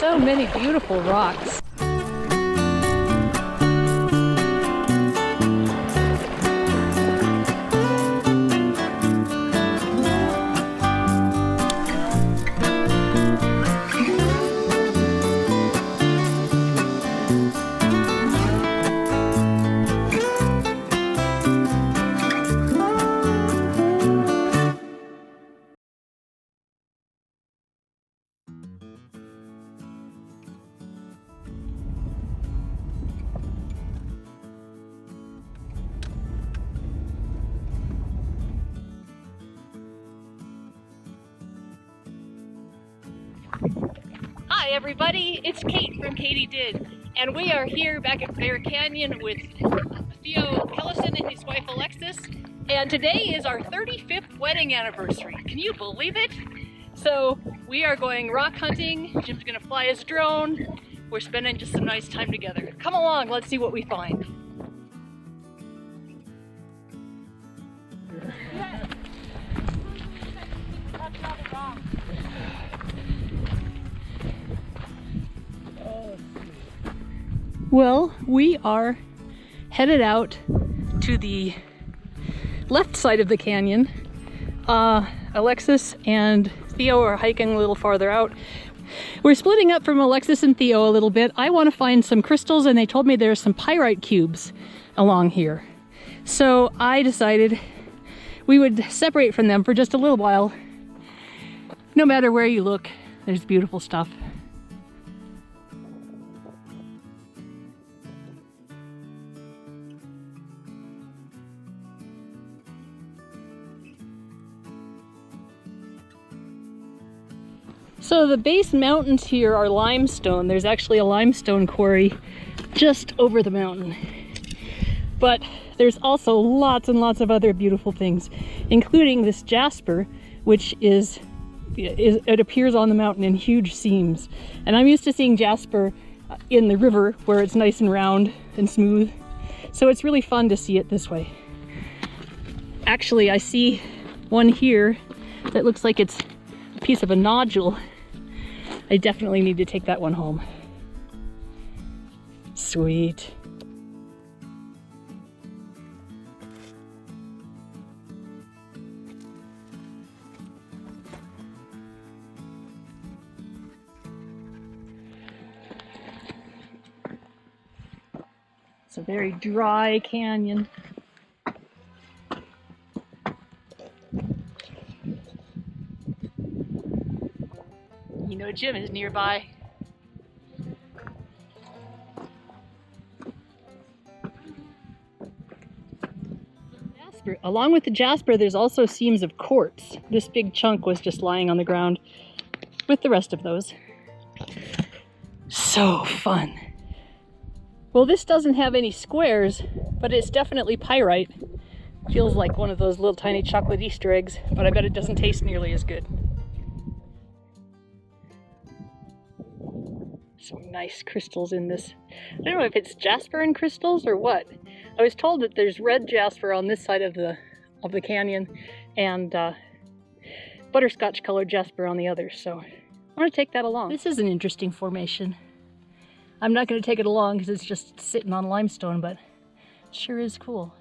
So many beautiful rocks. Hi everybody, it's Kate from KatyDid, and we are here back at Bear Canyon with Theo Kellison and his wife Alexis, and today is our 35th wedding anniversary. Can you believe it? So we are going rock hunting. Jim's gonna fly his drone. We're spending just some nice time together. Come along, let's see what we find. Well, we are headed out to the left side of the canyon. Alexis and Theo are hiking a little farther out. We're splitting up from Alexis and Theo a little bit. I want to find some crystals, and they told me there's some pyrite cubes along here. So I decided we would separate from them for just a little while. No matter where you look, there's beautiful stuff. So the base mountains here are limestone. There's actually a limestone quarry just over the mountain. But there's also lots and lots of other beautiful things, including this jasper, which it appears on the mountain in huge seams. And I'm used to seeing jasper in the river where it's nice and round and smooth. So it's really fun to see it this way. Actually, I see one here that looks like it's a piece of a nodule. I definitely need to take that one home. Sweet. It's a very dry canyon. You know Jim is nearby. Jasper. Along with the jasper, there's also seams of quartz. This big chunk was just lying on the ground with the rest of those. So fun. Well, this doesn't have any squares, but it's definitely pyrite. Feels like one of those little tiny chocolate Easter eggs, but I bet it doesn't taste nearly as good. Some nice crystals in this. I don't know if it's jasper and crystals or what. I was told that there's red jasper on this side of the canyon and butterscotch colored jasper on the other, so I'm going to take that along. This is an interesting formation. I'm not going to take it along because it's just sitting on limestone, but it sure is cool.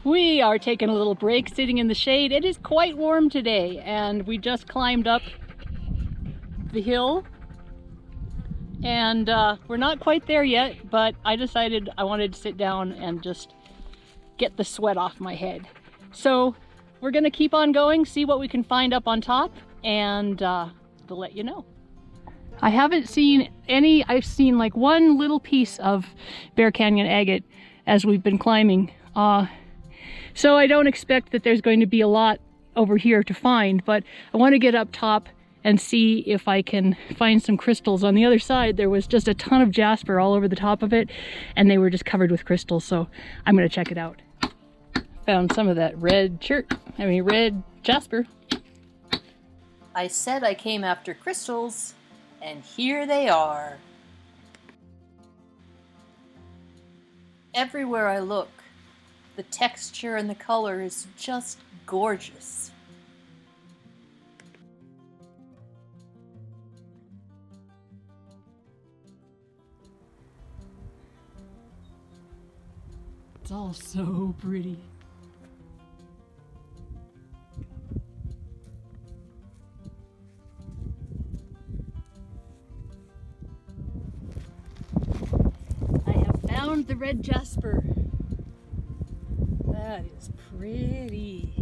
We are taking a little break sitting in the shade. It is quite warm today, and we just climbed up the hill, and we're not quite there yet, but I decided I wanted to sit down and just get the sweat off my head. So we're gonna keep on going, see what we can find up on top, and we'll let you know. I haven't seen any. I've seen like one little piece of Bear Canyon agate as we've been climbing. So I don't expect that there's going to be a lot over here to find, but I want to get up top and see if I can find some crystals. On the other side, there was just a ton of jasper all over the top of it, and they were just covered with crystals, so I'm gonna check it out. Found some of that red jasper. I said I came after crystals, and here they are. Everywhere I look, the texture and the color is just gorgeous. It's all so pretty. I have found the red jasper. That is pretty.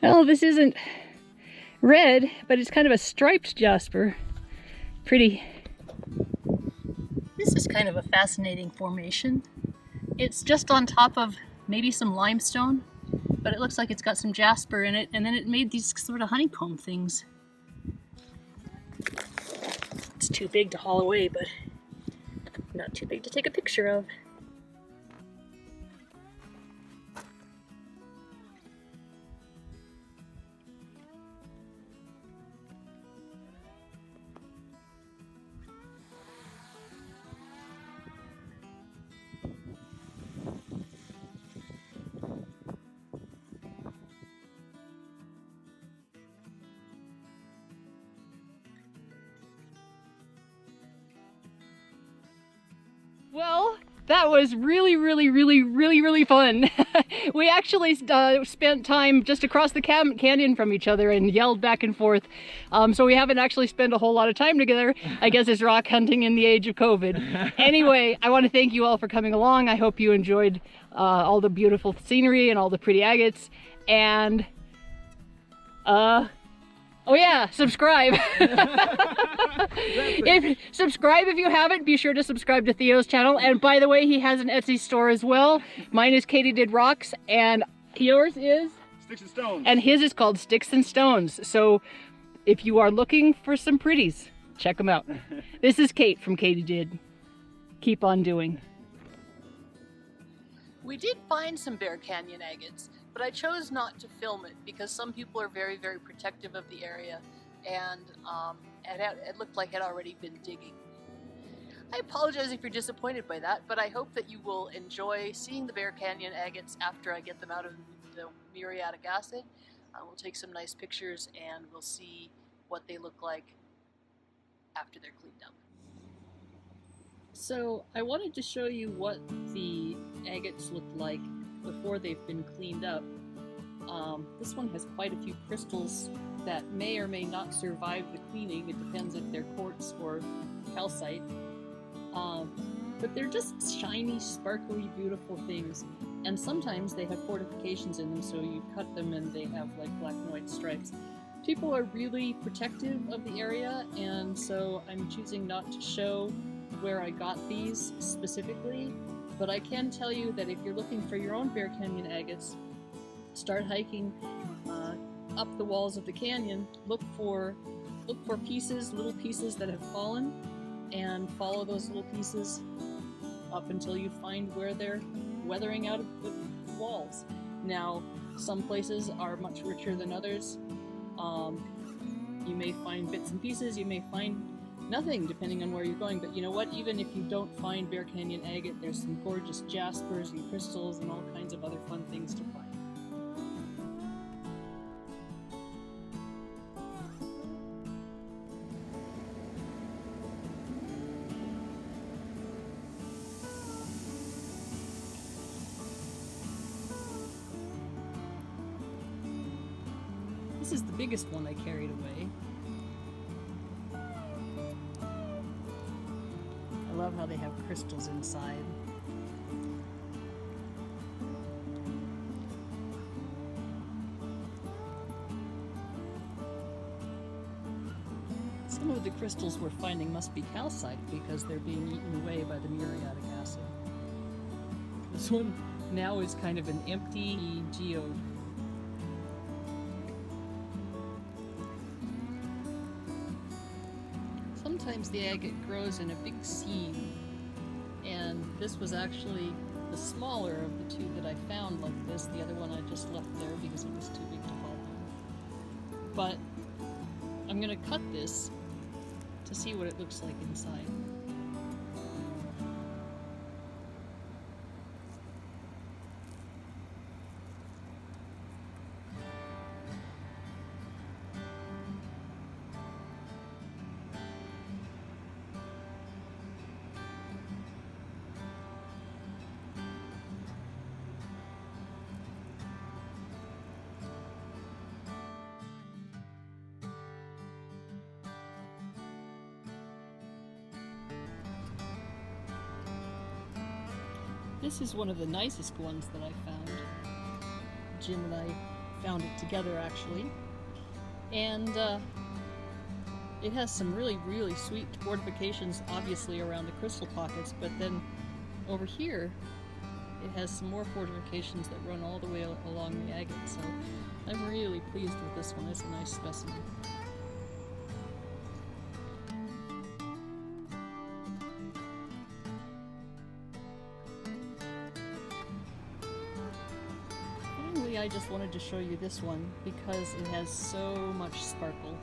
Well, this isn't red, but it's kind of a striped jasper. Pretty. This is kind of a fascinating formation. It's just on top of maybe some limestone, but it looks like it's got some jasper in it, and then it made these sort of honeycomb things. It's too big to haul away, but not too big to take a picture of. Well, that was really fun. We actually spent time just across the canyon from each other and yelled back and forth. So we haven't actually spent a whole lot of time together. I guess it's rock hunting in the age of COVID. Anyway, I want to thank you all for coming along. I hope you enjoyed all the beautiful scenery and all the pretty agates. And oh yeah, subscribe. Subscribe if you haven't. Be sure to subscribe to Theo's channel. And by the way, he has an Etsy store as well. Mine is KatyDidROCKS, and yours is? Sticks and Stones. And his is called Sticks and Stones. So if you are looking for some pretties, check them out. This is Kate from KatyDid. Keep on doing. We did find some Bear Canyon agates, but I chose not to film it because some people are very protective of the area, and it looked like it had already been digging. I apologize if you're disappointed by that, but I hope that you will enjoy seeing the Bear Canyon agates after I get them out of the muriatic acid. We'll take some nice pictures and we'll see what they look like after they're cleaned up. So I wanted to show you what the agates look like before they've been cleaned up. This one has quite a few crystals that may or may not survive the cleaning. It depends if they're quartz or calcite. But they're just shiny, sparkly, beautiful things. And sometimes they have fortifications in them, so you cut them and they have like black and white stripes. People are really protective of the area, and so I'm choosing not to show where I got these specifically. But I can tell you that if you're looking for your own Bear Canyon agates, start hiking up the walls of the canyon. Look for pieces, little pieces that have fallen, and follow those little pieces up until you find where they're weathering out of the walls. Now, some places are much richer than others. You may find bits and pieces, you may find nothing depending on where you're going, but you know what? Even if you don't find Bear Canyon agate, there's some gorgeous jaspers and crystals and all kinds of other fun things to find. This is the biggest one I carried away. I love how they have crystals inside. Some of the crystals we're finding must be calcite because they're being eaten away by the muriatic acid. This one now is kind of an empty geode. Sometimes the agate grows in a big seam, and this was actually the smaller of the two that I found like this. The other one I just left there because it was too big to haul home. But I'm going to cut this to see what it looks like inside. This is one of the nicest ones that I found. Jim and I found it together actually. And it has some really, really sweet fortifications obviously around the crystal pockets, but then over here it has some more fortifications that run all the way along the agate. So I'm really pleased with this one. It's a nice specimen. I just wanted to show you this one because it has so much sparkle.